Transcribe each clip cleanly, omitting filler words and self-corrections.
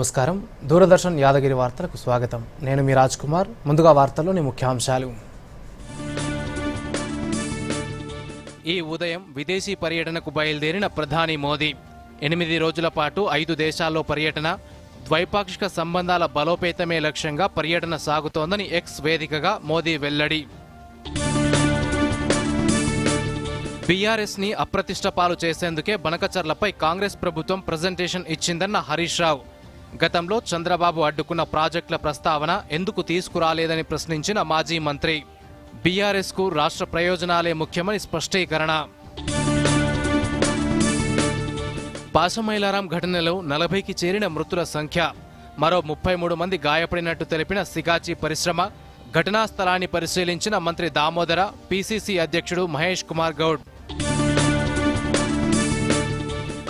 నమస్కారం. దూరదర్శన్ యాదగిరి వార్తలకు స్వాగతం. నేను మీ రాజ్ కుమార్. ముందుగా వార్తల్లోని ముఖ్యాంశాలు. ఈ ఉదయం విదేశీ పర్యటనకు బయలుదేరిన ప్రధాని మోదీ 8 రోజుల పాటు 5 దేశాల్లో పర్యటన. ద్వైపాక్షిక సంబంధాల బలోపేతమే లక్ష్యంగా పర్యటన సాగుతోందని ఎక్స్ వేదికగా మోదీ వెల్లడి. బీఆర్ఎస్ ని అప్రతిష్ట పాలు చేసేందుకే బనకచర్లపై కాంగ్రెస్ ప్రభుత్వం ప్రెజెంటేషన్ ఇచ్చిందన్న హరీష్ రావు. గతంలో చంద్రబాబు అడ్డుకున్న ప్రాజెక్టుల ప్రస్తావన ఎందుకు తీసుకురాలేదని ప్రశ్నించిన మాజీ మంత్రి. బీఆర్ఎస్ కు రాష్ట్ర ప్రయోజనాలే ముఖ్యమని స్పష్టీకరణ. పాశమైలారాం ఘటనలో 40కి చేరిన మృతుల సంఖ్య. మరో 33 మంది గాయపడినట్టు తెలిపిన సిగాచి పరిశ్రమ. ఘటనా స్థలాన్ని పరిశీలించిన మంత్రి దామోదర, పీసీసీ అధ్యక్షుడు మహేష్ కుమార్ గౌడ్.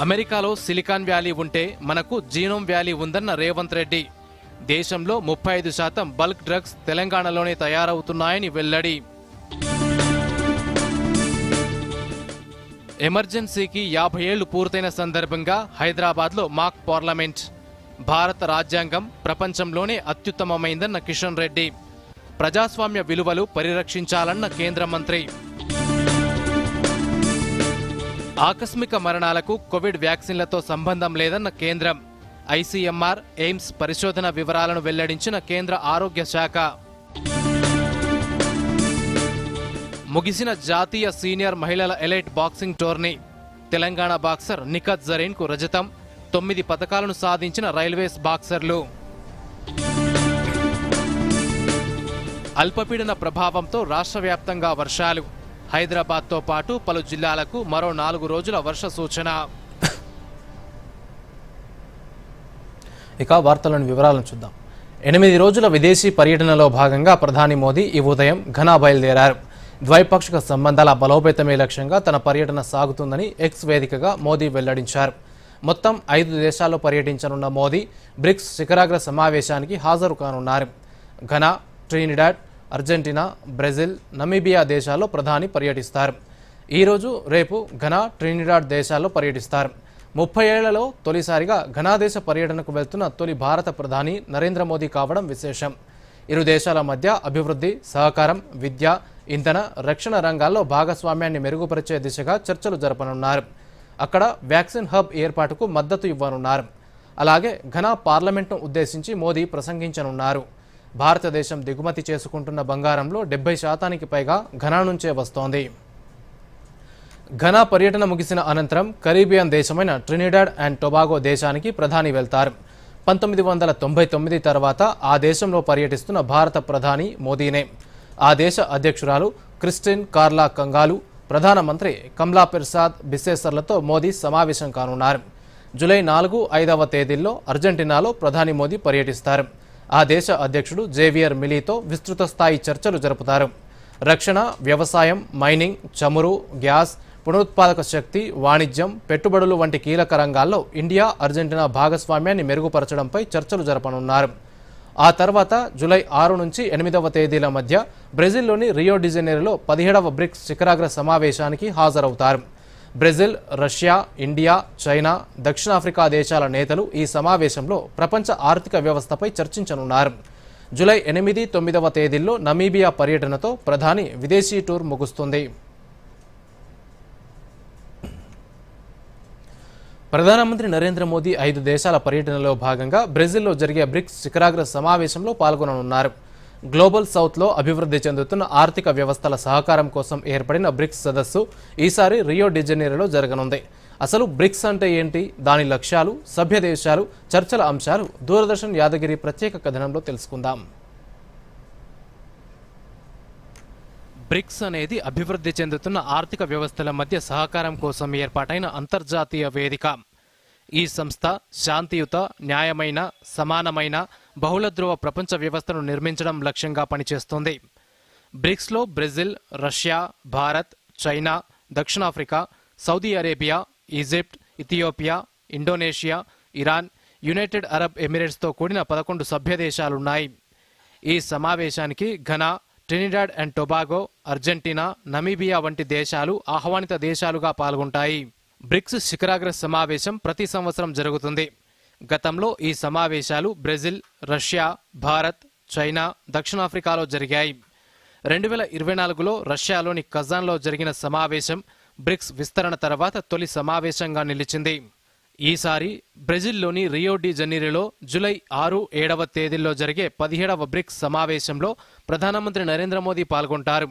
అమెరికాలో సిలికాన్ వ్యాలీ ఉంటే మనకు జీనోమ్ వ్యాలీ ఉందన్న రేవంత్ రెడ్డి. దేశంలో 35% బల్క్ డ్రగ్స్ తెలంగాణలోనే తయారవుతున్నాయని వెల్లడి. ఎమర్జెన్సీకి 50 ఏళ్లు పూర్తయిన సందర్భంగా హైదరాబాద్లో మాక్ పార్లమెంట్. భారత రాజ్యాంగం ప్రపంచంలోనే అత్యుత్తమమైందన్న కిషన్ రెడ్డి. ప్రజాస్వామ్య విలువలు పరిరక్షించాలన్న కేంద్ర మంత్రి. ఆకస్మిక మరణాలకు కోవిడ్ వ్యాక్సిన్లతో సంబంధం లేదన్న కేంద్రం. ఐసీఎంఆర్, ఎయిమ్స్ పరిశోధన వివరాలను వెల్లడించిన కేంద్ర ఆరోగ్య శాఖ. ముగిసిన జాతీయ సీనియర్ మహిళల elite boxing tourney. Telangana boxer Nikhat జరీన్కు రజతం. 9 పతకాలను సాధించిన రైల్వేస్ బాక్సర్లు. అల్పపీడన ప్రభావంతో రాష్ట్ర వ్యాప్తంగా వర్షాలు. హైదరాబాద్తో పాటు పలు జిల్లాలకు మరో 4 రోజుల వర్ష సూచన. ఇక వార్తలోని వివరాలను చూద్దాం. 8 రోజుల విదేశీ పర్యటనలో భాగంగా ప్రధాని మోదీ ఈ ఉదయం ఘనా బయలుదేరారు. ద్వైపాక్షిక సంబంధాల బలోపేతమే లక్ష్యంగా తన పర్యటన సాగుతుందని ఎక్స్ వేదికగా మోదీ వెల్లడించారు. మొత్తం 5 దేశాల్లో పర్యటించనున్న మోదీ బ్రిక్స్ శిఖరాగ్ర సమావేశానికి హాజరు కానున్నారు. Ghana, Trinidad, Argentina, Brazil, Namibia దేశాల్లో ప్రధాని పర్యటిస్తారు. ఈరోజు, రేపు ఘనా, ట్రినిడాడ్ దేశాల్లో పర్యటిస్తారు. 30 ఏళ్లలో తొలిసారిగా ఘనా దేశ పర్యటనకు వెళ్తున్న తొలి భారత ప్రధాని నరేంద్ర మోదీ కావడం విశేషం. ఇరు దేశాల మధ్య అభివృద్ధి, సహకారం, విద్య, ఇంధన, రక్షణ రంగాల్లో భాగస్వామ్యాన్ని మెరుగుపరిచే దిశగా చర్చలు జరపనున్నారు. అక్కడ వ్యాక్సిన్ హబ్ ఏర్పాటుకు మద్దతు ఇవ్వనున్నారు. అలాగే ఘనా పార్లమెంట్ను ఉద్దేశించి మోదీ ప్రసంగించనున్నారు. భారతదేశం దిగుమతి చేసుకుంటున్న బంగారంలో 70% పైగా ఘనా నుంచే వస్తోంది. ఘనా పర్యటన ముగిసిన అనంతరం కరీబియన్ దేశమైన ట్రినిడాడ్ అండ్ టొబాగో దేశానికి ప్రధాని వెళ్తారు. 1999 తర్వాత ఆ దేశంలో పర్యటిస్తున్న భారత ప్రధాని మోదీనే. ఆ దేశ అధ్యక్షురాలు క్రిస్టిన్ కార్లా కంగాలు, ప్రధానమంత్రి కమలా ప్రసాద్ బిసేసర్లతో మోదీ సమావేశం కానున్నారు. జూలై 4, 5వ తేదీల్లో అర్జెంటీనాలో ప్రధాని మోదీ పర్యటిస్తారు. ఆ దేశ అధ్యక్షుడు జేవియర్ మిలీతో విస్తృత స్థాయి చర్చలు జరుపుతారు. రక్షణ, వ్యవసాయం, మైనింగ్, చమురు, గ్యాస్, పునరుత్పాదక శక్తి, వాణిజ్యం, పెట్టుబడులు వంటి కీలక రంగాల్లో ఇండియా, అర్జెంటీనా భాగస్వామ్యాన్ని మెరుగుపరచడంపై చర్చలు జరపనున్నారు. ఆ తర్వాత జూలై 6 నుంచి 8వ తేదీల మధ్య బ్రెజిల్లోని రియో డిజెనీరోలో 17వ బ్రిక్స్ శిఖరాగ్ర సమావేశానికి హాజరవుతారు. బ్రెజిల్, రష్యా, ఇండియా, చైనా, దక్షిణాఫ్రికా దేశాల నేతలు ఈ సమావేశంలో ప్రపంచ ఆర్థిక వ్యవస్థపై చర్చించనున్నారు. జూలై 8, 9వ తేదీల్లో నమీబియా పర్యటనతో ప్రధాని విదేశీ టూర్ ముగుస్తుంది. ప్రధానమంత్రి నరేంద్ర మోదీ 5 దేశాల పర్యటనలో భాగంగా బ్రెజిల్లో జరిగే బ్రిక్స్ శిఖరాగ్ర సమావేశంలో పాల్గొననున్నారు. గ్లోబల్ సౌత్లో అభివృద్ధి చెందుతున్న ఆర్థిక వ్యవస్థల సహకారం కోసం ఏర్పడిన బ్రిక్స్ సదస్సు ఈసారి రియో డిజెనీరోలో జరగనుంది. అసలు బ్రిక్స్ అంటే ఏంటి, దాని లక్ష్యాలు, సభ్య దేశాలు, చర్చల అంశాలు దూరదర్శన్ యాదగిరి ప్రత్యేక కథనంలో తెలుసుకుందాం. బ్రిక్స్ అనేది అభివృద్ధి చెందుతున్న ఆర్థిక వ్యవస్థల మధ్య సహకారం కోసం ఏర్పాటైన అంతర్జాతీయ వేదిక. ఈ సంస్థ శాంతియుత, న్యాయమైన, సమానమైన, బహుళధ్రువ ప్రపంచ వ్యవస్థను నిర్మించడం లక్ష్యంగా పనిచేస్తోంది. బ్రిక్స్లో బ్రెజిల్, రష్యా, భారత్, చైనా, దక్షిణాఫ్రికా, Saudi Arabia, Egypt, Ethiopia, Indonesia, Iran, United Arab ఎమిరేట్స్తో కూడిన 11 సభ్య దేశాలున్నాయి. ఈ సమావేశానికి Ghana, Trinidad and Tobago, Argentina, Namibia వంటి దేశాలు ఆహ్వానిత దేశాలుగా పాల్గొంటాయి. బ్రిక్స్ శిఖరాగ్ర సమావేశం ప్రతి సంవత్సరం జరుగుతుంది. గతంలో ఈ సమావేశాలు బ్రెజిల్, రష్యా, భారత్, చైనా, దక్షిణాఫ్రికాలో జరిగాయి. 2024లో రష్యాలోని కజాన్లో జరిగిన సమావేశం బ్రిక్స్ విస్తరణ తర్వాత తొలి సమావేశంగా నిలిచింది. ఈసారి బ్రెజిల్లోని రియో డి జనీరోలో జూలై 6, 7వ తేదీల్లో జరిగే 17వ బ్రిక్స్ సమావేశంలో ప్రధానమంత్రి నరేంద్ర మోదీ పాల్గొంటారు.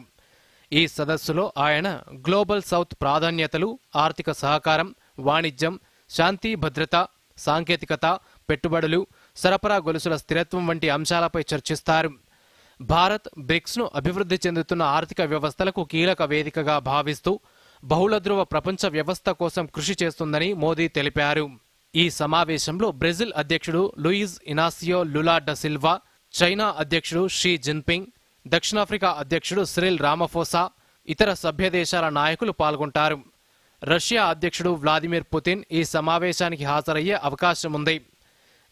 ఈ సదస్సులో ఆయన గ్లోబల్ సౌత్ ప్రాధాన్యతలు, ఆర్థిక సహకారం, వాణిజ్యం, శాంతి భద్రత, సాంకేతికత, పెట్టుబడులు, సరఫరా గొలుసుల స్థిరత్వం వంటి అంశాలపై చర్చిస్తారు. భారత్ బ్రిక్స్ను అభివృద్ధి చెందుతున్న ఆర్థిక వ్యవస్థలకు కీలక వేదికగా భావిస్తూ బహుళధ్రువ ప్రపంచ వ్యవస్థ కోసం కృషి చేస్తుందని మోదీ తెలిపారు. ఈ సమావేశంలో బ్రెజిల్ అధ్యక్షుడు Luiz Inacio Lula da Silva, China అధ్యక్షుడు షీ జిన్పింగ్, దక్షిణాఫ్రికా అధ్యక్షుడు సిరిల్ రామఫోసా, ఇతర సభ్య దేశాల నాయకులు పాల్గొంటారు. రష్యా అధ్యక్షుడు వ్లాదిమిర్ పుతిన్ ఈ సమావేశానికి హాజరయ్యే అవకాశం ఉంది.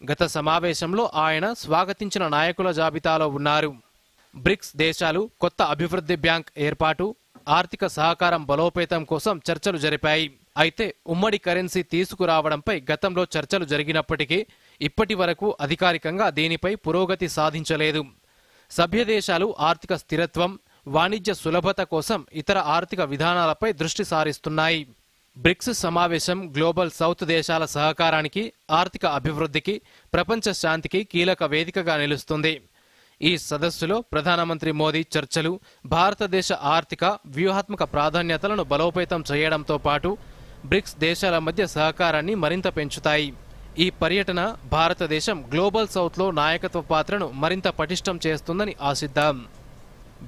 గత సమావేశంలో ఆయన స్వాగతించిన నాయకుల జాబితాలో ఉన్నారు. బ్రిక్స్ దేశాలు కొత్త అభివృద్ధి బ్యాంక్ ఏర్పాటు, ఆర్థిక సహకారం బలోపేతం కోసం చర్చలు జరిపాయి. అయితే ఉమ్మడి కరెన్సీ తీసుకురావడంపై గతంలో చర్చలు జరిగినప్పటికీ ఇప్పటి వరకు అధికారికంగా దీనిపై పురోగతి సాధించలేదు. సభ్య దేశాలు ఆర్థిక స్థిరత్వం, వాణిజ్య సులభత కోసం ఇతర ఆర్థిక విధానాలపై దృష్టి సారిస్తున్నాయి. బ్రిక్స్ సమావేశం గ్లోబల్ సౌత్ దేశాల సహకారానికి, ఆర్థిక అభివృద్ధికి, ప్రపంచ శాంతికి కీలక వేదికగా నిలుస్తుంది. ఈ సదస్సులో ప్రధానమంత్రి మోదీ చర్చలు భారతదేశ ఆర్థిక, వ్యూహాత్మక ప్రాధాన్యతలను బలోపేతం చేయడంతో పాటు బ్రిక్స్ దేశాల మధ్య సహకారాన్ని మరింత పెంచుతాయి. ఈ పర్యటన భారతదేశం గ్లోబల్ సౌత్లో నాయకత్వ పాత్రను మరింత పటిష్టం చేస్తుందని ఆశిద్దాం.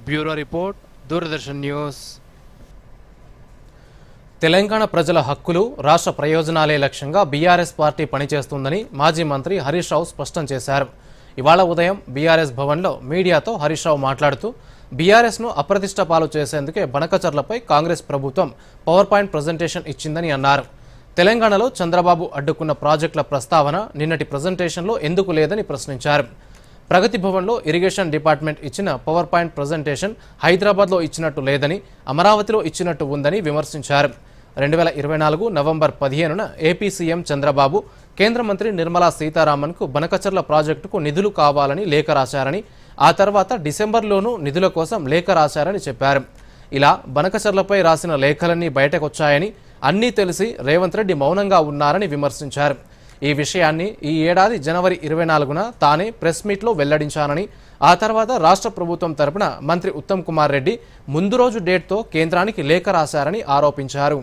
Bureau report, Doordarshan news. Telangana ప్రజల హక్కులు, రాష్ట్ర ప్రయోజనాలే లక్ష్యంగా బీఆర్ఎస్ పార్టీ పనిచేస్తుందని మాజీ మంత్రి హరీష్ రావు స్పష్టం చేశారు. ఇవాళ ఉదయం బీఆర్ఎస్ భవన్లో మీడియాతో హరీష్ రావు మాట్లాడుతూ బీఆర్ఎస్ను అప్రతిష్ట పాలు చేసేందుకే బనకచర్లపై కాంగ్రెస్ ప్రభుత్వం పవర్ పాయింట్ ప్రజెంటేషన్ ఇచ్చిందని అన్నారు. తెలంగాణలో చంద్రబాబు అడ్డుకున్న ప్రాజెక్టుల ప్రస్తావన నిన్నటి ప్రజెంటేషన్లో ఎందుకు లేదని ప్రశ్నించారు. ప్రగతి భవన్లో ఇరిగేషన్ డిపార్ట్మెంట్ ఇచ్చిన పవర్ పాయింట్ ప్రజెంటేషన్ హైదరాబాద్లో ఇచ్చినట్టు లేదని, అమరావతిలో ఇచ్చినట్టు ఉందని విమర్శించారు. 2024 నవంబర్ 15న ఏపీ సీఎం చంద్రబాబు కేంద్ర మంత్రి నిర్మలా సీతారామన్కు బనకచర్ల ప్రాజెక్టుకు నిధులు కావాలని లేఖ రాశారని, ఆ తర్వాత డిసెంబర్లోనూ నిధుల కోసం లేఖ రాశారని చెప్పారు. ఇలా బనకచర్లపై రాసిన లేఖలన్నీ బయటకొచ్చాయని, అన్నీ తెలిసి రేవంత్ రెడ్డి మౌనంగా ఉన్నారని విమర్శించారు. ఈ విషయాన్ని ఈ ఏడాది జనవరి 24న తానే ప్రెస్ మీట్లో వెల్లడించానని, ఆ తర్వాత రాష్ట్ర ప్రభుత్వం తరపున మంత్రి ఉత్తమ్ కుమార్ రెడ్డి ముందు రోజు డేట్తో కేంద్రానికి లేఖ రాశారని ఆరోపించారు.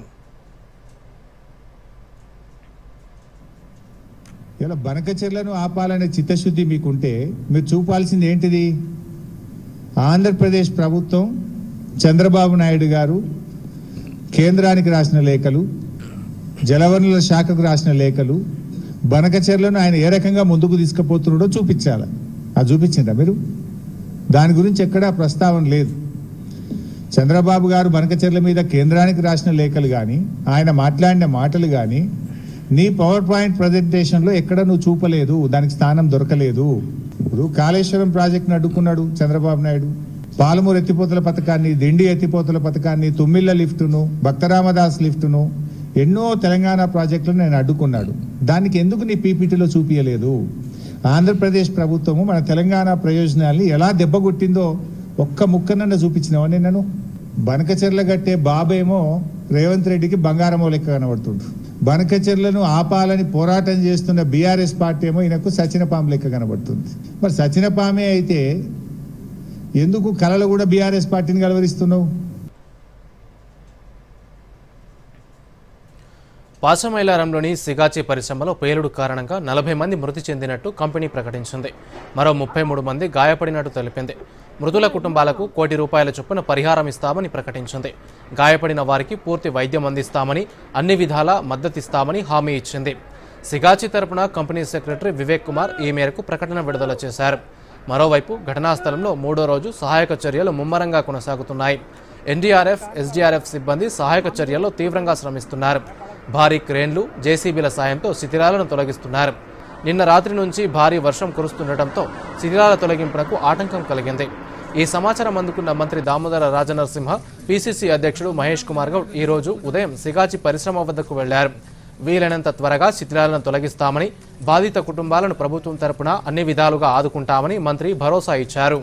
ఇలా బనకచెర్లను ఆపాలనే చిత్తశుద్ధి మీకుంటే మీరు చూపాల్సింది ఏంటిది? ఆంధ్రప్రదేశ్ ప్రభుత్వం, చంద్రబాబు నాయుడు గారు కేంద్రానికి రాసిన లేఖలు, జలవనరుల శాఖకు రాసిన లేఖలు, బనకచెర్లను ఆయన ఏ రకంగా ముందుకు తీసుకుపోతున్నాడో చూపించాలి. అది చూపించిందా మీరు? దాని గురించి ఎక్కడా ప్రస్తావన లేదు. చంద్రబాబు గారు బనకచెర్ల మీద కేంద్రానికి రాసిన లేఖలు కానీ, ఆయన మాట్లాడిన మాటలు కానీ నీ పవర్ పాయింట్ ప్రజెంటేషన్లో ఎక్కడ నువ్వు చూపలేదు, దానికి స్థానం దొరకలేదు. ఇప్పుడు కాళేశ్వరం ప్రాజెక్టును అడ్డుకున్నాడు చంద్రబాబు నాయుడు, పాలమూరు ఎత్తిపోతల పథకాన్ని, దిండి ఎత్తిపోతల పథకాన్ని, తుమ్మిళ్ళ లిఫ్టును, భక్తరామదాస్ లిఫ్టును, ఎన్నో తెలంగాణ ప్రాజెక్టులను నేను అడ్డుకున్నాడు. దానికి ఎందుకు నీ పీపీటీలో చూపించలేదు? ఆంధ్రప్రదేశ్ ప్రభుత్వము మన తెలంగాణ ప్రయోజనాల్ని ఎలా దెబ్బగొట్టిందో ఒక్క ముక్కనన్న చూపించినావా నేను? బనకచెర్ల గట్టే బాబేమో రేవంత్ రెడ్డికి బంగారమో లెక్క కనబడుతుండ్రు. బనకచెర్లను ఆపాలని పోరాటం చేస్తున్న బీఆర్ఎస్ పార్టీ ఏమో ఈయనకు సచినపాము లెక్క కనబడుతుంది. మరి సచినపామే అయితే ఎందుకు కళలు కూడా బీఆర్ఎస్ పార్టీని కలవరిస్తున్నావు? పాశమైలారంలోని సిగాచి పరిశ్రమలో పేలుడు కారణంగా 40 మంది మృతి చెందినట్టు కంపెనీ ప్రకటించింది. మరో 33 మంది గాయపడినట్టు తెలిపింది. మృతుల కుటుంబాలకు ₹1 చొప్పున పరిహారం ఇస్తామని ప్రకటించింది. గాయపడిన వారికి పూర్తి వైద్యం అందిస్తామని, అన్ని విధాలా మద్దతిస్తామని హామీ ఇచ్చింది. సిగాచి తరపున కంపెనీ సెక్రటరీ వివేక్ కుమార్ ఈ మేరకు ప్రకటన విడుదల చేశారు. మరోవైపు ఘటనా స్థలంలో 3వ రోజు సహాయక చర్యలు ముమ్మరంగా కొనసాగుతున్నాయి. ఎన్డీఆర్ఎఫ్, ఎస్డీఆర్ఎఫ్ సిబ్బంది సహాయక చర్యల్లో తీవ్రంగా శ్రమిస్తున్నారు. భారీ క్రేన్లు, జేసీబీల సాయంతో శిథిలాలను తొలగిస్తున్నారు. నిన్న రాత్రి నుంచి భారీ వర్షం కురుస్తుండటంతో శిథిలాల తొలగింపునకు ఆటంకం కలిగింది. ఈ సమాచారం అందుకున్న మంత్రి దామోదర రాజనరసింహ, పీసీసీ అధ్యక్షుడు మహేష్ కుమార్ గౌడ్ ఈరోజు ఉదయం సిగాచి పరిశ్రమ వద్దకు వెళ్లారు. వీలైనంత త్వరగా శిథిలాలను తొలగిస్తామని, బాధిత కుటుంబాలను ప్రభుత్వం తరపున అన్ని విధాలుగా ఆదుకుంటామని మంత్రి భరోసా ఇచ్చారు.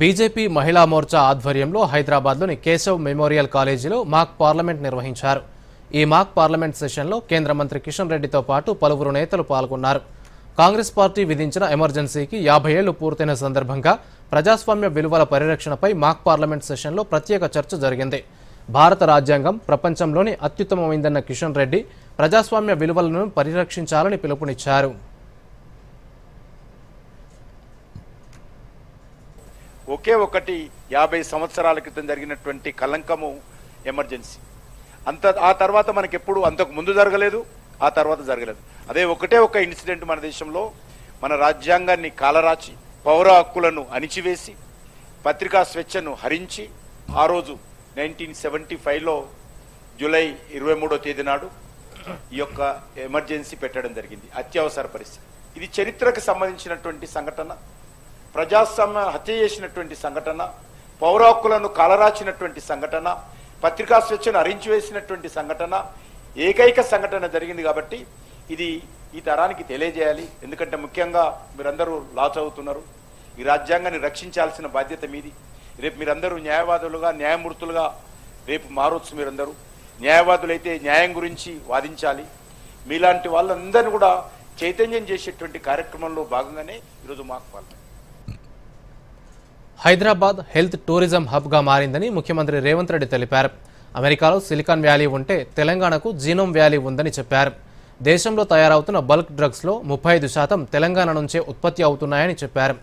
బీజేపీ మహిళా మోర్చా ఆధ్వర్యంలో హైదరాబాద్లోని కేశవ్ మెమోరియల్ కాలేజీలో మాక్ పార్లమెంట్ నిర్వహించారు. ఈ మాక్ పార్లమెంట్ సెషన్లో కేంద్ర మంత్రి కిషన్ రెడ్డితో పాటు పలువురు నేతలు పాల్గొన్నారు. కాంగ్రెస్ పార్టీ విధించిన ఎమర్జెన్సీకి 50 ఏళ్లు పూర్తయిన సందర్భంగా ప్రజాస్వామ్య విలువల పరిరక్షణపై మాక్ పార్లమెంట్ సెషన్లో ప్రత్యేక చర్చ జరిగింది. భారత రాజ్యాంగం ప్రపంచంలోని అత్యుత్తమమైందన్న కిషన్ రెడ్డి ప్రజాస్వామ్య విలువలను పరిరక్షించాలని పిలుపునిచ్చారు. ఒకే ఒకటి 50 సంవత్సరాల క్రితం జరిగినటువంటి కలంకము ఎమర్జెన్సీ. ఆ తర్వాత మనకి ఎప్పుడు అంతకు ముందు జరగలేదు, ఆ తర్వాత జరగలేదు. అదే ఒకటే ఒక ఇన్సిడెంట్ మన దేశంలో మన రాజ్యాంగాన్ని కాలరాచి పౌర హక్కులను అణిచివేసి పత్రికా స్వేచ్ఛను హరించి ఆ రోజు 1975లో జూలై 23వ తేదీ నాడు ఈ యొక్క ఎమర్జెన్సీ పెట్టడం జరిగింది, అత్యవసర పరిస్థితి. ఇది చరిత్రకు సంబంధించినటువంటి సంఘటన, ప్రజాస్వామ్య హత్య చేసినటువంటి సంఘటన, పౌర హక్కులను కాలరాచినటువంటి సంఘటన, పత్రికా స్వేచ్ఛను హరించివేసినటువంటి సంఘటన, ఏకైక సంఘటన జరిగింది. కాబట్టి ఇది ఈ తరానికి తెలియజేయాలి. ఎందుకంటే ముఖ్యంగా మీరందరూ లా చదువుతున్నారు, ఈ రాజ్యాంగాన్ని రక్షించాల్సిన బాధ్యత మీది. రేపు మీరందరూ న్యాయవాదులుగా, న్యాయమూర్తులుగా రేపు మారొచ్చు. మీరందరూ న్యాయవాదులైతే న్యాయం గురించి వాదించాలి. మీలాంటి వాళ్ళందరినీ కూడా చైతన్యం చేసేటువంటి కార్యక్రమంలో భాగంగానే ఈరోజు మాకు పాల్గొన్నారు. హైదరాబాద్ హెల్త్ టూరిజం హబ్గా మారిందని ముఖ్యమంత్రి రేవంత్ రెడ్డి తెలిపారు. అమెరికాలో సిలికాన్ వ్యాలీ ఉంటే తెలంగాణకు జీనోమ్ వ్యాలీ ఉందని చెప్పారు. దేశంలో తయారవుతున్న బల్క్ డ్రగ్స్లో 35% తెలంగాణ నుంచే ఉత్పత్తి అవుతున్నాయని చెప్పారు.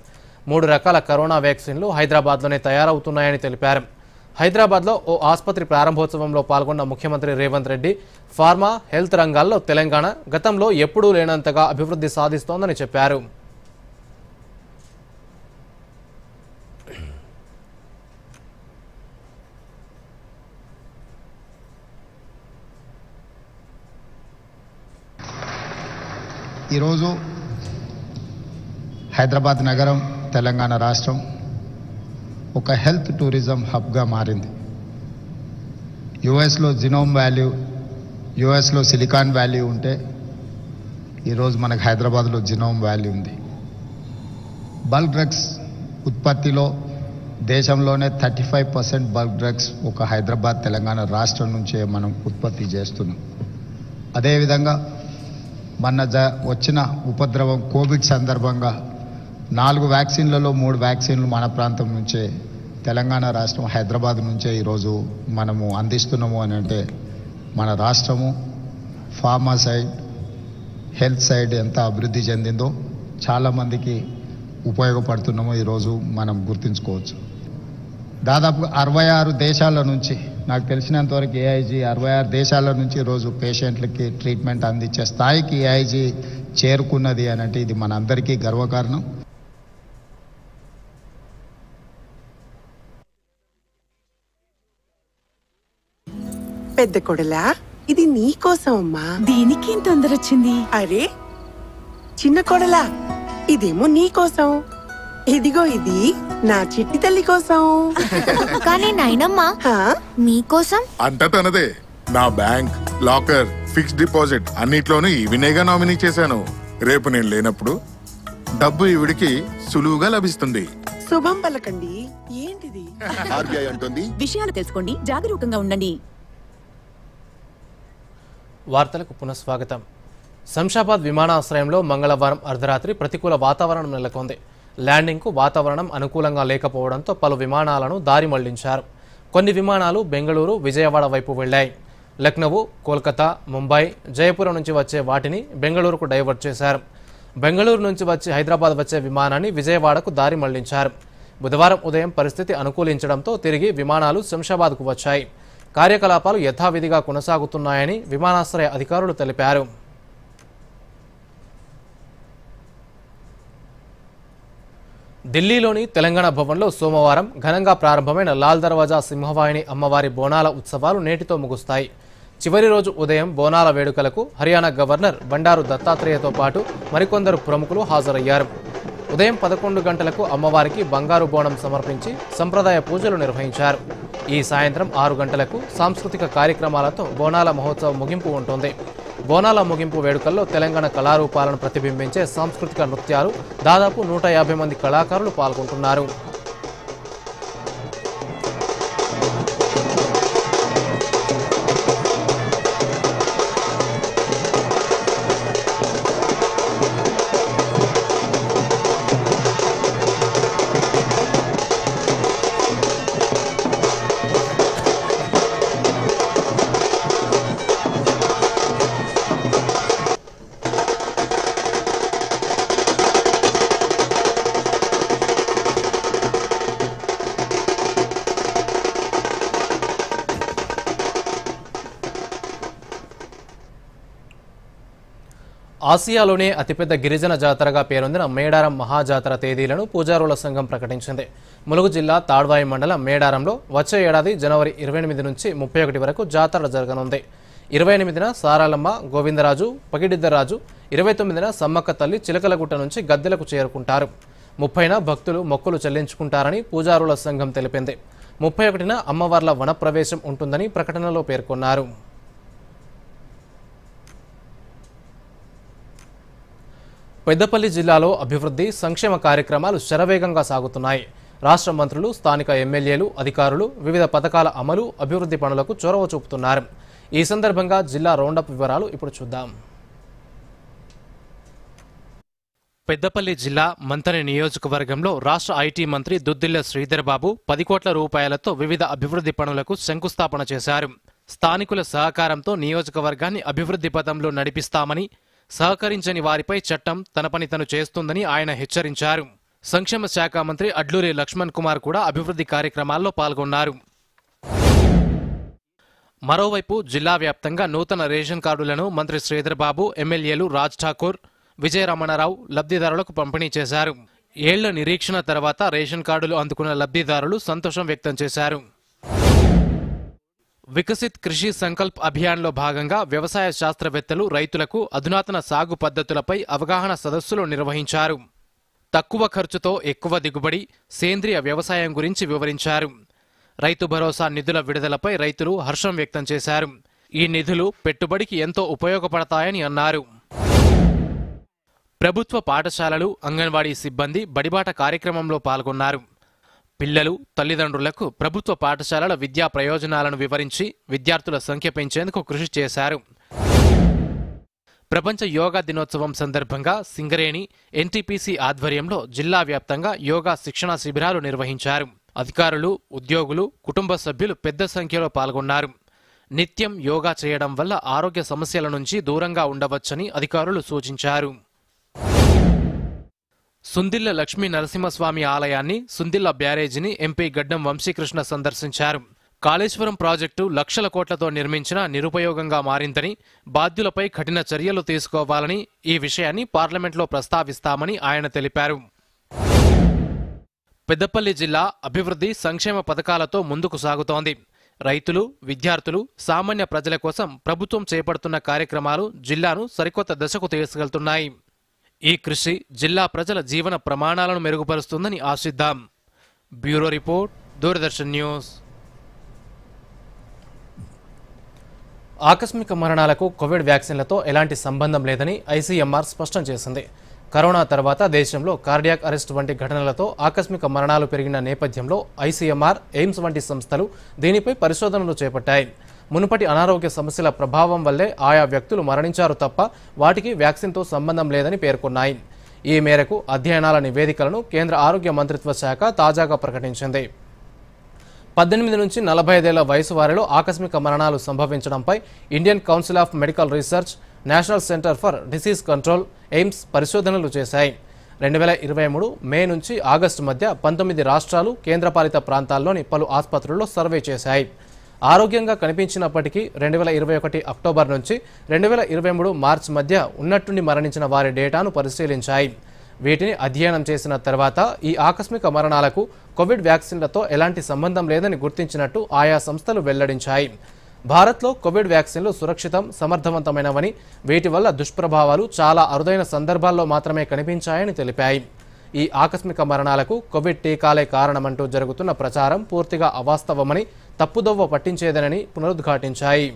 3 రకాల కరోనా వ్యాక్సిన్లు హైదరాబాద్లోనే తయారవుతున్నాయని తెలిపారు. హైదరాబాద్లో ఓ ఆసుపత్రి ప్రారంభోత్సవంలో పాల్గొన్న ముఖ్యమంత్రి రేవంత్ రెడ్డి ఫార్మా, హెల్త్ రంగాల్లో తెలంగాణ గతంలో ఎప్పుడూ లేనంతగా అభివృద్ధి సాధిస్తోందని చెప్పారు. ఈరోజు హైదరాబాద్ నగరం, తెలంగాణ రాష్ట్రం ఒక హెల్త్ టూరిజం హబ్గా మారింది. యుఎస్లో జినోమ్ వ్యాలీ, యుఎస్లో సిలికాన్ వ్యాలీ ఉంటే ఈరోజు మనకు హైదరాబాద్లో జినోమ్ వ్యాలీ ఉంది. బల్క్ డ్రగ్స్ ఉత్పత్తిలో దేశంలోనే 35% బల్క్ డ్రగ్స్ ఒక హైదరాబాద్, తెలంగాణ రాష్ట్రం నుంచే మనం ఉత్పత్తి చేస్తున్నాం. అదేవిధంగా మొన్న వచ్చిన ఉపద్రవం కోవిడ్ సందర్భంగా 4 వ్యాక్సిన్లలో 3 వ్యాక్సిన్లు మన ప్రాంతం నుంచే, తెలంగాణ రాష్ట్రం హైదరాబాద్ నుంచే ఈరోజు మనము అందిస్తున్నాము అని అంటే మన రాష్ట్రము ఫార్మా సైడ్, హెల్త్ సైడ్ ఎంత అభివృద్ధి చెందిందో చాలామందికి ఉపయోగపడుతున్నామో ఈరోజు మనం గుర్తుంచుకోవచ్చు. దాదాపు 66 దేశాల నుంచి, నాకు తెలిసినంతవరకు ఏఐజీ 66 దేశాల నుంచి ఈరోజు పేషెంట్లకి ట్రీట్మెంట్ అందించే స్థాయికి ఏఐజీ చేరుకున్నది అని అంటే ఇది మన అందరికీ గర్వకారణం. పెద్ద కొడలా, ఇది నీ కోసం అమ్మా. దీనికి తొందర వచ్చింది. అరే చిన్న కొడలా, ఇదేమో నీ కోసం. ఇదిగో ఇది నా చిట్టి తల్లి కోసం. కానీ నాయనమ్మ మీకోసం అంత తనదే. నా బ్యాంక్, లాకర్, ఫిక్స్డ్ డిపాజిట్ అన్నిట్లోనూ ఈవినేగా నామినీ చేశాను. రేపు నేను లేనప్పుడు డబ్బు ఈవిడికి సులువుగా లభిస్తుంది. శుభం పలకండి. ఏంటిది? ఆర్బీఐ అంటుంది, విషయాలు తెలుసుకోండి, జాగరూకంగా ఉండండి. వార్తలకు పునఃస్వాగతం. శంషాబాద్ విమానాశ్రయంలో మంగళవారం అర్ధరాత్రి ప్రతికూల వాతావరణం నెలకొంది. ల్యాండింగ్కు వాతావరణం అనుకూలంగా లేకపోవడంతో పలు విమానాలను దారి మళ్లించారు. కొన్ని విమానాలు బెంగళూరు, విజయవాడ వైపు వెళ్లాయి. లక్నో, కోల్కతా, ముంబై, జయపురం నుంచి వచ్చే వాటిని బెంగళూరుకు డైవర్ట్ చేశారు. బెంగళూరు నుంచి వచ్చి హైదరాబాద్ వచ్చే విమానాన్ని విజయవాడకు దారి మళ్లించారు. బుధవారం ఉదయం పరిస్థితి అనుకూలించడంతో తిరిగి విమానాలు శంషాబాద్కు వచ్చాయి. కార్యకలాపాలు యథావిధిగా కొనసాగుతున్నాయని విమానాశ్రయ అధికారులు తెలిపారు. ఢిల్లీలోని తెలంగాణ భవన్లో సోమవారం ఘనంగా ప్రారంభమైన లాల్ దర్వాజా సింహవాహిని అమ్మవారి బోనాల ఉత్సవాలు నేటితో ముగుస్తాయి. చివరి రోజు ఉదయం బోనాల వేడుకలకు హర్యానా గవర్నర్ బండారు దత్తాత్రేయతో పాటు మరికొందరు ప్రముఖులు హాజరయ్యారు. ఉదయం 11 గంటలకు అమ్మవారికి బంగారు బోనం సమర్పించి సంప్రదాయ పూజలు నిర్వహించారు. ఈ సాయంత్రం 6 గంటలకు సాంస్కృతిక కార్యక్రమాలతో బోనాల మహోత్సవం ముగింపు ఉంటుంది. బోనాల ముగింపు వేడుకల్లో తెలంగాణ కళారూపాలను ప్రతిబింబించే సాంస్కృతిక నృత్యాలు దాదాపు 150 మంది కళాకారులు పాల్గొంటున్నారు. ఆసియాలోనే అతిపెద్ద గిరిజన జాతరగా పేరొందిన మేడారం మహాజాతర తేదీలను పూజారుల సంఘం ప్రకటించింది. ములుగు జిల్లా తాడ్వాయి మండలం మేడారంలో వచ్చే ఏడాది జనవరి 28 నుంచి 31 వరకు జాతర జరగనుంది. 28న సారాలమ్మ, గోవిందరాజు, పగిడిద్దరాజు, 29న సమ్మక్క తల్లి చిలకలగుట్ట నుంచి గద్దెలకు చేరుకుంటారు. 30న భక్తులు మొక్కులు చెల్లించుకుంటారని పూజారుల సంఘం తెలిపింది. 31న అమ్మవార్ల వనప్రవేశం ఉంటుందని ప్రకటనలో పేర్కొన్నారు. పెద్దపల్లి జిల్లాలో అభివృద్ధి సంక్షేమ కార్యక్రమాలు శరవేగంగా సాగుతున్నాయి. రాష్ట్ర మంత్రులు, స్థానిక ఎమ్మెల్యేలు, అధికారులు వివిధ పథకాల అమలు, అభివృద్ధి పనులకు చొరవ చూపుతున్నారు. ఈ సందర్భంగా జిల్లా రౌండప్ వివరాలు ఇప్పుడు చూద్దాం. పెద్దపల్లి జిల్లా మంతని నియోజకవర్గంలో రాష్ట్ర ఐటీ మంత్రి దుద్దిళ్ల శ్రీధర్ బాబు 10 కోట్ల రూపాయలతో వివిధ అభివృద్ధి పనులకు శంకుస్థాపన చేశారు. స్థానికుల సహకారంతో నియోజకవర్గాన్ని అభివృద్ధి పథంలో నడిపిస్తామని, సహకరించని వారిపై చట్టం తన పని తను చేస్తుందని ఆయన హెచ్చరించారు. సంక్షేమ శాఖ మంత్రి అడ్లూరి లక్ష్మణ్ కుమార్ కూడా అభివృద్ధి కార్యక్రమాల్లో పాల్గొన్నారు. మరోవైపు జిల్లా వ్యాప్తంగా నూతన రేషన్ కార్డులను మంత్రి శ్రీధర్ బాబు, ఎమ్మెల్యేలు రాజ్ ఠాకూర్, విజయరమణరావు లబ్ధిదారులకు పంపిణీ చేశారు. ఏళ్ల నిరీక్షణ తర్వాత రేషన్ కార్డులు అందుకున్న లబ్ధిదారులు సంతోషం వ్యక్తం చేశారు. వికసిత్ కృషి సంకల్ప్ అభియాన్లో భాగంగా వ్యవసాయ శాస్త్రవేత్తలు రైతులకు అధునాతన సాగు పద్ధతులపై అవగాహన సదస్సులు నిర్వహించారు. తక్కువ ఖర్చుతో ఎక్కువ దిగుబడి, సేంద్రియ వ్యవసాయం గురించి వివరించారు. రైతు భరోసా నిధుల విడుదలపై రైతులు హర్షం వ్యక్తం చేశారు. ఈ నిధులు పెట్టుబడికి ఎంతో ఉపయోగపడతాయని అన్నారు. ప్రభుత్వ పాఠశాలలు, అంగన్వాడీ సిబ్బంది బడిబాట కార్యక్రమంలో పాల్గొన్నారు. పిల్లలు, తల్లిదండ్రులకు ప్రభుత్వ పాఠశాలల విద్యా ప్రయోజనాలను వివరించి విద్యార్థుల సంఖ్య పెంచేందుకు కృషి చేశారు. ప్రపంచ యోగా దినోత్సవం సందర్భంగా సింగరేణి, ఎన్టీపీసీ ఆధ్వర్యంలో జిల్లా వ్యాప్తంగా యోగా శిక్షణా శిబిరాలు నిర్వహించారు. అధికారులు, ఉద్యోగులు, కుటుంబ సభ్యులు పెద్ద సంఖ్యలో పాల్గొన్నారు. నిత్యం యోగా చేయడం వల్ల ఆరోగ్య సమస్యల నుంచి దూరంగా ఉండవచ్చని అధికారులు సూచించారు. సుందిళ్ల లక్ష్మీ నరసింహస్వామి ఆలయాన్ని, సుందిళ్ల బ్యారేజీని ఎంపీ గడ్డం వంశీకృష్ణ సందర్శించారు. కాళేశ్వరం ప్రాజెక్టు లక్షల కోట్లతో నిర్మించిన నిరుపయోగంగా మారిందని, బాధ్యులపై కఠిన చర్యలు తీసుకోవాలని, ఈ విషయాన్ని పార్లమెంట్లో ప్రస్తావిస్తామని ఆయన తెలిపారు. పెద్దపల్లి జిల్లా అభివృద్ధి సంక్షేమ పథకాలతో ముందుకు సాగుతోంది. రైతులు, విద్యార్థులు, సామాన్య ప్రజల కోసం ప్రభుత్వం చేపడుతున్న కార్యక్రమాలు జిల్లాను సరికొత్త దశకు తీసుకెళ్తున్నాయి. ఈ కృషి జిల్లా ప్రజల జీవన ప్రమాణాలను మెరుగుపరుస్తుందని ఆశిద్దాం. Bureau report, Doordarshan news. ఆకస్మిక మరణాలకు కోవిడ్ వ్యాక్సిన్లతో ఎలాంటి సంబంధం లేదని ఐసీఎంఆర్ స్పష్టం చేసింది. కరోనా తర్వాత దేశంలో కార్డియాక్ అరెస్ట్ వంటి ఘటనలతో ఆకస్మిక మరణాలు పెరిగిన నేపథ్యంలో ఐసీఎంఆర్, ఎయిమ్స్ వంటి సంస్థలు దీనిపై పరిశోధనలు చేపట్టాయి. మునుపటి అనారోగ్య సమస్యల ప్రభావం వల్లే ఆయా వ్యక్తులు మరణించారు తప్ప వాటికి వ్యాక్సిన్తో సంబంధం లేదని పేర్కొన్నాయి. ఈ మేరకు అధ్యయనాల నివేదికలను కేంద్ర ఆరోగ్య మంత్రిత్వ శాఖ తాజాగా ప్రకటించింది. 18 నుంచి 45 ఏళ్ల వయసు వారిలో ఆకస్మిక మరణాలు సంభవించడంపై Indian Council of Medical Research, National Centre for Disease Control, AIIMS పరిశోధనలు చేశాయి. 2023 మే నుంచి ఆగస్టు మధ్య 19 రాష్ట్రాలు, కేంద్రపాలిత ప్రాంతాల్లోని పలు ఆసుపత్రుల్లో సర్వే చేశాయి. ఆరోగ్యంగా కనిపించినప్పటికీ 2021 అక్టోబర్ నుంచి 2023 మార్చి మధ్య ఉన్నట్టుండి మరణించిన వారి డేటాను పరిశీలించాయి. వీటిని అధ్యయనం చేసిన తర్వాత ఈ ఆకస్మిక మరణాలకు కోవిడ్ వ్యాక్సిన్లతో ఎలాంటి సంబంధం లేదని గుర్తించినట్టు ఆయా సంస్థలు వెల్లడించాయి. భారత్లో కోవిడ్ వ్యాక్సిన్లు సురక్షితం, సమర్థవంతమైనవని, వీటి వల్ల దుష్ప్రభావాలు చాలా అరుదైన సందర్భాల్లో మాత్రమే కనిపించాయని తెలిపాయి. ఈ ఆకస్మిక మరణాలకు కోవిడ్ టీకాలే కారణమంటూ జరుగుతున్న ప్రచారం పూర్తిగా అవాస్తవమని, తప్పుదోవ పట్టించేదనని పునరుద్ఘాటించాయి.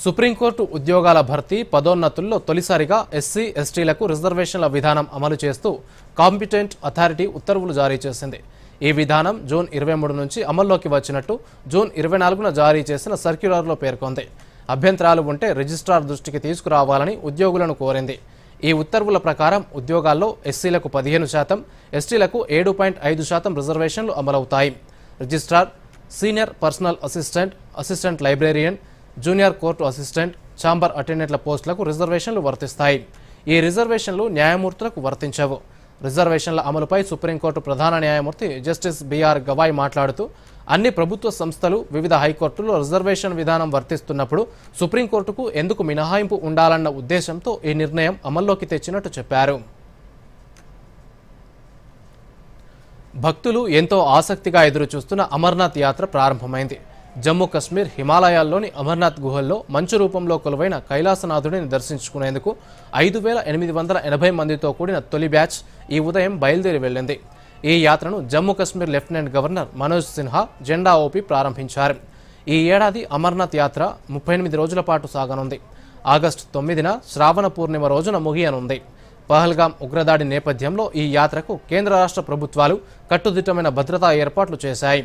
సుప్రీంకోర్టు ఉద్యోగాల భర్తీ, పదోన్నతుల్లో తొలిసారిగా ఎస్సీ, ఎస్టీలకు రిజర్వేషన్ల విధానం అమలు చేస్తూ కాంపిటెంట్ అథారిటీ ఉత్తర్వులు జారీ చేసింది. ఈ విధానం జూన్ 23 నుంచి అమల్లోకి వచ్చినట్టు జూన్ 24న జారీ చేసిన సర్క్యులర్లో పేర్కొంది. అభ్యంతరాలు ఉంటే రిజిస్ట్రార్ దృష్టికి తీసుకురావాలని ఉద్యోగులను కోరింది. ఈ ఉత్తర్వుల ప్రకారం ఉద్యోగాల్లో ఎస్సీలకు 15%, ఎస్టీలకు 7.5% రిజర్వేషన్లు అమలవుతాయి. Registrar, senior personal assistant, assistant librarian, junior court assistant, chamber అటెండెంట్ల పోస్టులకు రిజర్వేషన్లు వర్తిస్తాయి. ఈ రిజర్వేషన్లు న్యాయమూర్తులకు వర్తించవు. రిజర్వేషన్ల అమలుపై సుప్రీంకోర్టు ప్రధాన న్యాయమూర్తి జస్టిస్ బిఆర్ గవాయ్ మాట్లాడుతూ, అన్ని ప్రభుత్వ సంస్థలు, వివిధ హైకోర్టుల్లో రిజర్వేషన్ విధానం వర్తిస్తున్నప్పుడు సుప్రీంకోర్టుకు ఎందుకు మినహాయింపు ఉండాలన్న ఉద్దేశంతో ఈ నిర్ణయం అమల్లోకి తెచ్చినట్టు చెప్పారు. భక్తులు ఎంతో ఆసక్తిగా ఎదురుచూస్తున్న అమర్నాథ్ యాత్ర ప్రారంభమైంది. జమ్మూ కశ్మీర్ హిమాలయాల్లోని అమర్నాథ్ గుహల్లో మంచు రూపంలో కొలువైన కైలాసనాథుడిని దర్శించుకునేందుకు 5,880 మందితో కూడిన తొలి బ్యాచ్ ఈ ఉదయం బయలుదేరి వెళ్లింది. ఈ యాత్రను జమ్మూ కశ్మీర్ లెఫ్టినెంట్ గవర్నర్ మనోజ్ సిన్హా జెండా ఊపి ప్రారంభించారు. ఈ ఏడాది అమర్నాథ్ యాత్ర 38 రోజుల పాటు సాగనుంది. ఆగస్టు 9న శ్రావణ పూర్ణిమ రోజున ముగియనుంది. పహల్గాం ఉగ్రదాడి నేపథ్యంలో ఈ యాత్రకు కేంద్ర రాష్ట్ర ప్రభుత్వాలు కట్టుదిట్టమైన భద్రతా ఏర్పాట్లు చేశాయి.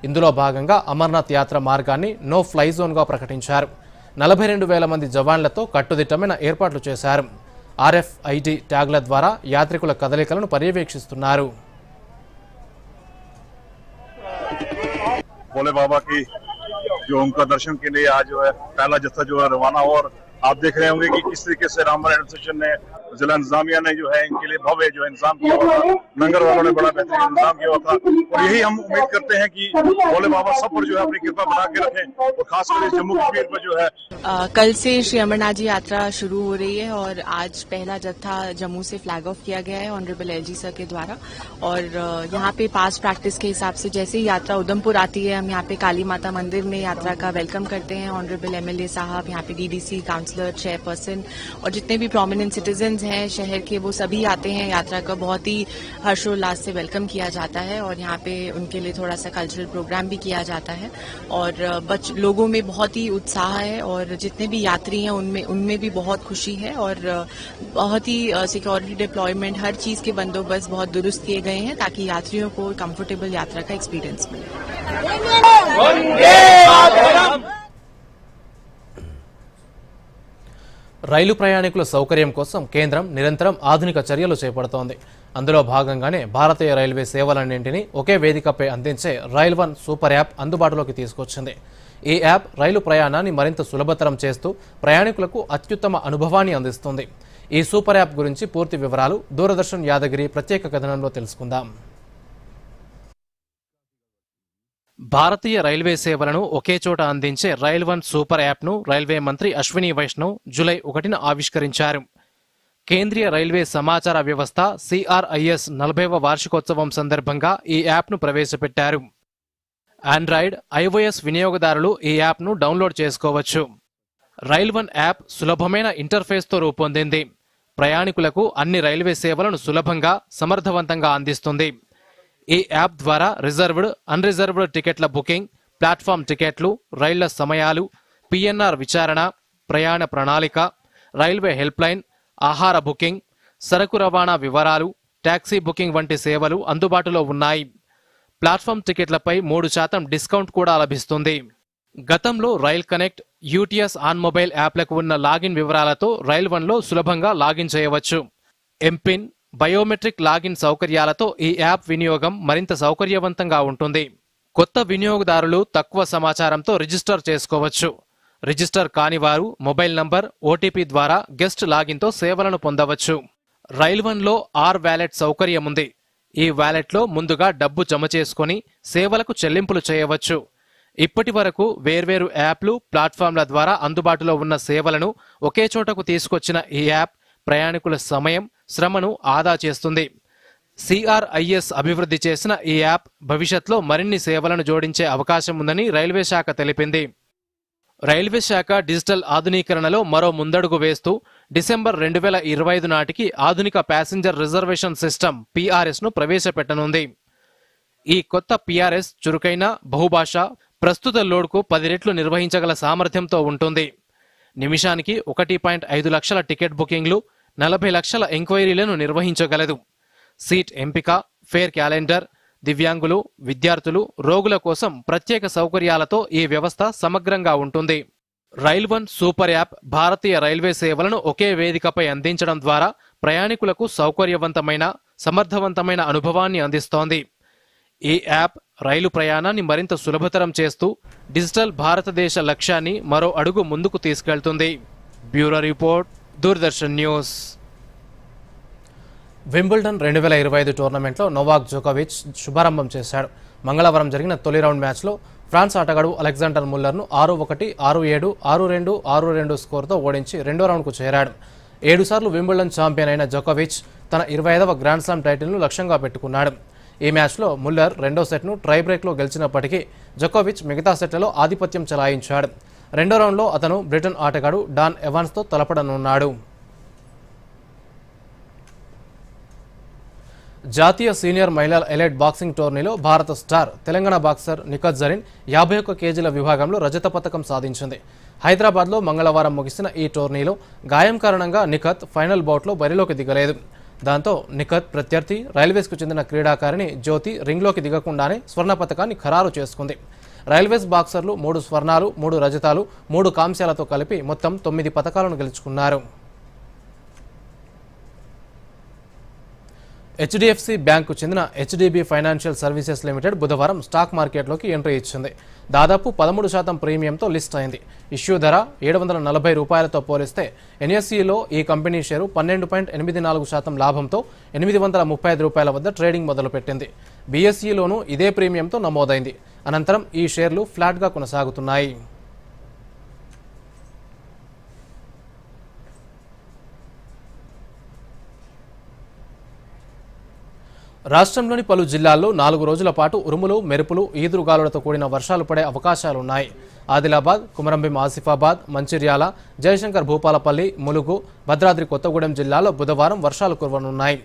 ఇందులో భాగంగా అమర్నాథ్ యాత్ర మార్గాన్ని నో ఫ్లై జోన్గా ప్రకటించారు. 42,000 మంది జవాన్లతో కట్టుదిట్టమైన ఏర్పాట్లు చేశారు. RFID ట్యాగ్ల ద్వారా యాత్రికుల కదలికలను పర్యవేక్షిస్తున్నారు. भोले बाबा की जो उनका दर्शन के लिए आज जो है पहला जत्था जो है रवाना, और आप देख रहे होंगे कि किस तरीके से रामबन एडमिनिस्ट्रेशन ने, जिला इंतजामिया ने जो है इनके लिए भव्य जो है इंतजाम किया हुआ था। लंगर वालों ने बड़ा बेहतरीन इंतजाम किया हुआ था, और यही हम उम्मीद करते हैं कि भोले बाबा सब पर जो है अपनी कृपा बना के रखें, और खासकर जम्मू कश्मीर पर जो है कल से श्री अमरनाथ जी यात्रा शुरू हो रही है, और आज पहला जत्था जम्मू से फ्लैग ऑफ किया गया है ऑनरेबल LG सर के द्वारा। और यहाँ पे पास प्रैक्टिस के हिसाब से जैसे ही यात्रा उधमपुर आती है, हम यहाँ पे काली माता मंदिर में यात्रा का वेलकम करते हैं। ऑनरेबल MLA साहब, यहाँ पे DDC, काउंसलर, चेयरपर्सन और जितने भी प्रोमिनेंट सिटीजन्स हैं शहर के, वो सभी आते हैं। यात्रा का बहुत ही हर्षोल्लास से वेलकम किया जाता है, और यहाँ पे उनके लिए थोड़ा सा कल्चरल प्रोग्राम भी किया जाता है। और लोगों में बहुत ही उत्साह है, और जितने भी यात्री हैं उनमें भी बहुत खुशी है, और बहुत ही सिक्योरिटी डिप्लॉयमेंट, हर चीज के बंदोबस्त बहुत दुरुस्त किए गए हैं ताकि यात्रियों को कंफर्टेबल यात्रा का एक्सपीरियंस मिले। రైలు ప్రయాణికుల సౌకర్యం కోసం కేంద్రం నిరంతరం ఆధునిక చర్యలు చేపడుతోంది. అందులో భాగంగానే భారతీయ రైల్వే సేవలన్నింటినీ ఒకే వేదికపై అందించే రైల్ వన్ సూపర్ యాప్ అందుబాటులోకి తీసుకొచ్చింది. ఈ యాప్ రైలు ప్రయాణాన్ని మరింత సులభతరం చేస్తూ ప్రయాణికులకు అత్యుత్తమ అనుభవాన్ని అందిస్తుంది. ఈ సూపర్ యాప్ గురించి పూర్తి వివరాలు దూరదర్శన్ యాదగిరి ప్రత్యేక కథనంలో తెలుసుకుందాం. భారతీయ రైల్వే సేవలను ఒకే చోట అందించే రైల్ వన్ సూపర్ యాప్ను రైల్వే మంత్రి అశ్విని వైష్ణవ్ జూలై 1న ఆవిష్కరించారు. కేంద్రీయ రైల్వే సమాచార వ్యవస్థ CRIS 40వ వార్షికోత్సవం సందర్భంగా ఈ యాప్ను ప్రవేశపెట్టారు. ఆండ్రాయిడ్, iOS వినియోగదారులు ఈ యాప్ను డౌన్లోడ్ చేసుకోవచ్చు. రైల్ వన్ యాప్ సులభమైన ఇంటర్ఫేస్తో రూపొందింది. ప్రయాణికులకు అన్ని రైల్వే సేవలను సులభంగా, సమర్థవంతంగా అందిస్తుంది. ఈ యాప్ ద్వారా రిజర్వ్డ్, అన్రిజర్వ్డ్ టికెట్ల బుకింగ్, ప్లాట్ఫామ్ టికెట్లు, రైళ్ల సమయాలు, PNR విచారణ, ప్రయాణ ప్రణాళిక, రైల్వే హెల్ప్లైన్, ఆహార బుకింగ్, సరకు రవాణా వివరాలు, టాక్సీ బుకింగ్ వంటి సేవలు అందుబాటులో ఉన్నాయి. ప్లాట్ఫామ్ టికెట్లపై 3% డిస్కౌంట్ కూడా లభిస్తుంది. గతంలో rail connect, UTS on mobile యాప్లకు ఉన్న లాగిన్ వివరాలతో రైల్ వన్లో సులభంగా లాగిన్ చేయవచ్చు. ఎంపిన్, బయోమెట్రిక్ లాగిన్ సౌకర్యాలతో ఈ యాప్ వినియోగం మరింత సౌకర్యవంతంగా ఉంటుంది. కొత్త వినియోగదారులు తక్కువ సమాచారంతో రిజిస్టర్ చేసుకోవచ్చు. రిజిస్టర్ కాని వారు మొబైల్ నంబర్, OTP ద్వారా గెస్ట్ లాగిన్తో సేవలను పొందవచ్చు. రైల్ వన్లో R-వ్యాలెట్ సౌకర్యం ఉంది. ఈ వ్యాలెట్లో ముందుగా డబ్బు జమ చేసుకుని సేవలకు చెల్లింపులు చేయవచ్చు. ఇప్పటి వరకు వేర్వేరు యాప్లు, ప్లాట్ఫామ్ల ద్వారా అందుబాటులో ఉన్న సేవలను ఒకే చోటకు తీసుకొచ్చిన ఈ యాప్ ప్రయాణికుల సమయం, శ్రమను ఆదా చేస్తుంది. CRIS అభివృద్ధి చేసిన ఈ యాప్ భవిష్యత్తులో మరిన్ని సేవలను జోడించే అవకాశం ఉందని రైల్వే శాఖ తెలిపింది. రైల్వే శాఖ డిజిటల్ ఆధునీకరణలో మరో ముందడుగు వేస్తూ డిసెంబర్ 2025 నాటికి ఆధునిక ప్యాసింజర్ రిజర్వేషన్ సిస్టమ్ PRS-ను ప్రవేశపెట్టనుంది. ఈ కొత్త PRS చురుకైన బహుభాష ప్రస్తుత లోడ్కు 10 రెట్లు నిర్వహించగల సామర్థ్యంతో ఉంటుంది. నిమిషానికి 1.5 లక్షల టికెట్ బుకింగ్లు, 40 లక్షల ఎంక్వైరీలను నిర్వహించగలదు. సీట్ ఎంపిక, ఫేర్ క్యాలెండర్, దివ్యాంగులు, విద్యార్థులు, రోగుల కోసం ప్రత్యేక సౌకర్యాలతో ఈ వ్యవస్థ సమగ్రంగా ఉంటుంది. రైల్ వన్ సూపర్ యాప్ భారతీయ రైల్వే సేవలను ఒకే వేదికపై అందించడం ద్వారా ప్రయాణికులకు సౌకర్యవంతమైన, సమర్థవంతమైన అనుభవాన్ని అందిస్తోంది. ఈ యాప్ రైలు ప్రయాణాన్ని మరింత సులభతరం చేస్తూ డిజిటల్ భారతదేశ లక్ష్యాన్ని మరో అడుగు ముందుకు తీసుకెళ్తుంది. Bureau report, Doordarshan news. Wimbledon 2025 టోర్నమెంట్లో నోవాక్ జోకోవిచ్ శుభారంభం చేశాడు. మంగళవారం జరిగిన తొలి రౌండ్ మ్యాచ్లో ఫ్రాన్స్ ఆటగాడు అలెగ్జాండర్ ముల్లర్ను 6-1, 6-7, 6-2, 6-2 స్కోర్తో ఓడించి రెండో రౌండ్కు చేరాడు. 7 సార్లు వింబుల్డన్ ఛాంపియన్ అయిన జోకోవిచ్ తన 25వ గ్రాండ్ స్లామ్ టైటిల్ను లక్ష్యంగా పెట్టుకున్నాడు. ఈ మ్యాచ్లో ముల్లర్ రెండో సెట్ను ట్రై బ్రేక్లో గెలిచినప్పటికీ జోకోవిచ్ మిగతా సెట్లలో ఆధిపత్యం చెలాయించాడు. రెండో రౌండ్లో అతను బ్రిటన్ ఆటగాడు డాన్ ఎవాన్స్తో తలపడనున్నాడు. జాతీయ సీనియర్ మహిళల ఎలైట్ బాక్సింగ్ టోర్నీలో భారత స్టార్ తెలంగాణ బాక్సర్ నిఖత్ జరీన్ 51 కేజీల విభాగంలో రజత పతకం సాధించింది. హైదరాబాద్లో మంగళవారం ముగిసిన ఈ టోర్నీలో గాయం కారణంగా నిఖత్ ఫైనల్ బౌట్లో బరిలోకి దిగలేదు. దాంతో నిఖత్ ప్రత్యర్థి రైల్వేస్కు చెందిన క్రీడాకారిణి జ్యోతి రింగ్లోకి దిగకుండానే స్వర్ణ పతకాన్ని ఖరారు చేసుకుంది. రైల్వేస్ బాక్సర్లు 3 స్వర్ణాలు, 3 రజతాలు, 3 కాంస్యాలతో కలిపి మొత్తం 9 పతకాలను గెలుచుకున్నారు. HDFC బ్యాంకు చెందిన HDB ఫైనాన్షియల్ సర్వీసెస్ లిమిటెడ్ బుధవారం స్టాక్ మార్కెట్లోకి ఎంట్రీ ఇచ్చింది. దాదాపు 13% ప్రీమియంతో లిస్ట్ అయింది. ఇష్యూ ధర ₹740తో పోలిస్తే NSEలో ఈ కంపెనీ షేరు 12.84% లాభంతో ₹835 వద్ద ట్రేడింగ్ మొదలుపెట్టింది. BSEలోనూ ఇదే ప్రీమియంతో నమోదైంది. అనంతరం ఈ షేర్లు ఫ్లాట్గా కొనసాగుతున్నాయి. రాష్ట్రంలోని పలు జిల్లాల్లో 4 రోజుల పాటు ఉరుములు, మెరుపులు, ఈదురుగాలులతో కూడిన వర్షాలు పడే అవకాశాలున్నాయి. ఆదిలాబాద్, కుమరంభీం ఆసిఫాబాద్, మంచిర్యాల, జయశంకర్ భూపాలపల్లి, ములుగు, భద్రాద్రి కొత్తగూడెం జిల్లాల్లో బుధవారం వర్షాలు కురవనున్నాయి.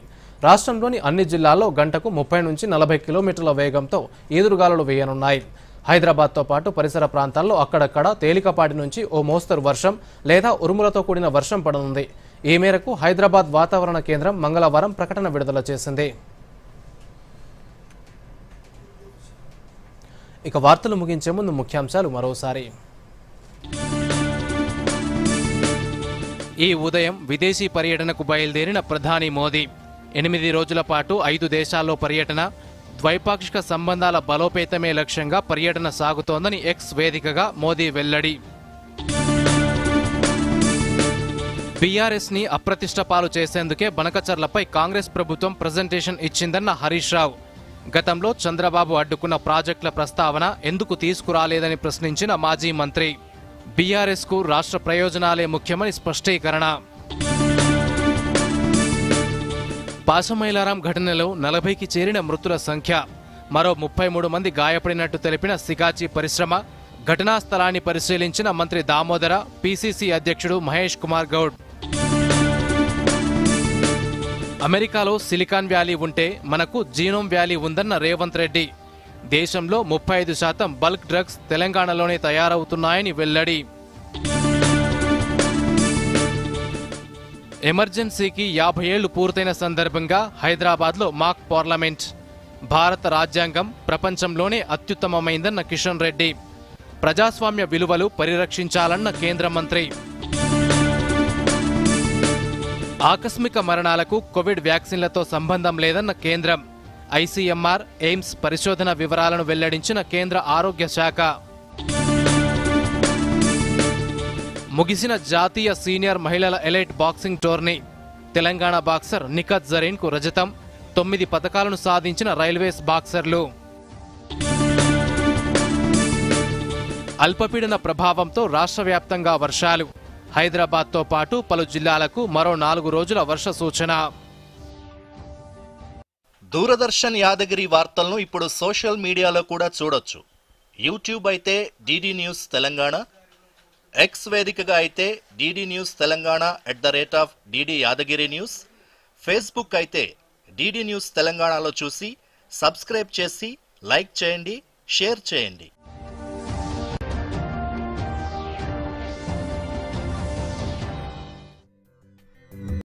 రాష్ట్రంలోని అన్ని జిల్లాల్లో గంటకు 30 నుంచి 40 కిలోమీటర్ల వేగంతో ఈదురుగాలులు వేయనున్నాయి. హైదరాబాద్తో పాటు పరిసర ప్రాంతాల్లో అక్కడక్కడ తేలికపాటి నుంచి ఓ మోస్తరు వర్షం లేదా ఉరుములతో కూడిన వర్షం పడనుంది. ఈ మేరకు హైదరాబాద్ వాతావరణ కేంద్రం మంగళవారం ప్రకటన విడుదల చేసింది. ఇక వార్తలు ముగించే ముందు ముఖ్యాంశాలు మరోసారి. ఈ ఉదయం విదేశీ పర్యటనకు బయలుదేరిన ప్రధాని మోదీ 8 రోజుల పాటు 5 దేశాల్లో పర్యటన. ద్వైపాక్షిక సంబంధాల బలోపేతమే లక్ష్యంగా పర్యటన సాగుతోందని ఎక్స్ వేదికగా మోదీ వెల్లడి. బీఆర్ఎస్ని అప్రతిష్ట పాలు చేసేందుకే బనకచర్లపై కాంగ్రెస్ ప్రభుత్వం ప్రజెంటేషన్ ఇచ్చిందన్న హరీష్ రావు. గతంలో చంద్రబాబు అడ్డుకున్న ప్రాజెక్టుల ప్రస్తావన ఎందుకు తీసుకురాలేదని ప్రశ్నించిన మాజీ మంత్రి. బీఆర్ఎస్కు రాష్ట్ర ప్రయోజనాలే ముఖ్యమని స్పష్టీకరణ. పాశమైలారాం ఘటనలో 40కి చేరిన మృతుల సంఖ్య. మరో 33 మంది గాయపడినట్టు తెలిపిన సికాచి పరిశ్రమ. ఘటనా స్థలాన్ని పరిశీలించిన మంత్రి దామోదర, PCC అధ్యక్షుడు మహేష్ కుమార్ గౌడ్. అమెరికాలో సిలికాన్ వ్యాలీ ఉంటే మనకు జీనోమ్ వ్యాలీ ఉందన్న రేవంత్ రెడ్డి. దేశంలో 35% బల్క్ డ్రగ్స్ తెలంగాణలోనే తయారవుతున్నాయని వెల్లడి. ఎమర్జెన్సీకి 50 ఏళ్లు పూర్తయిన సందర్భంగా హైదరాబాద్లో మాక్ పార్లమెంట్. భారత రాజ్యాంగం ప్రపంచంలోనే అత్యుత్తమమైందన్న కిషన్ రెడ్డి. ప్రజాస్వామ్య విలువలు పరిరక్షించాలన్న కేంద్ర మంత్రి. ఆకస్మిక మరణాలకు కోవిడ్ వ్యాక్సిన్లతో సంబంధం లేదన్న కేంద్రం. ICMR, ఎయిమ్స్ పరిశోధన వివరాలను వెల్లడించిన కేంద్ర ఆరోగ్య శాఖ. ముగిసిన జాతీయ సీనియర్ మహిళల elite boxing tourney. Telangana boxer Nikhat జరీన్కు రజతం. 9 పతకాలను సాధించిన రైల్వేస్ బాక్సర్లు. అల్పపీడన ప్రభావంతో రాష్ట్ర వ్యాప్తంగా వర్షాలు. హైదరాబాద్తో పాటు పలు జిల్లాలకు మరో 4 రోజుల వర్ష సూచన. దూరదర్శన్ యాదగిరి వార్తలను ఇప్పుడు సోషల్ మీడియాలో కూడా చూడొచ్చు. యూట్యూబ్ అయితే DD న్యూస్ తెలంగాణ, ఎక్స్ వేదికగా అయితే DD news Telangana @DD Yadagiri news, Facebook అయితే డిడి న్యూస్ తెలంగాణలో చూసి సబ్స్క్రైబ్ చేసి లైక్ చేయండి, షేర్ చేయండి.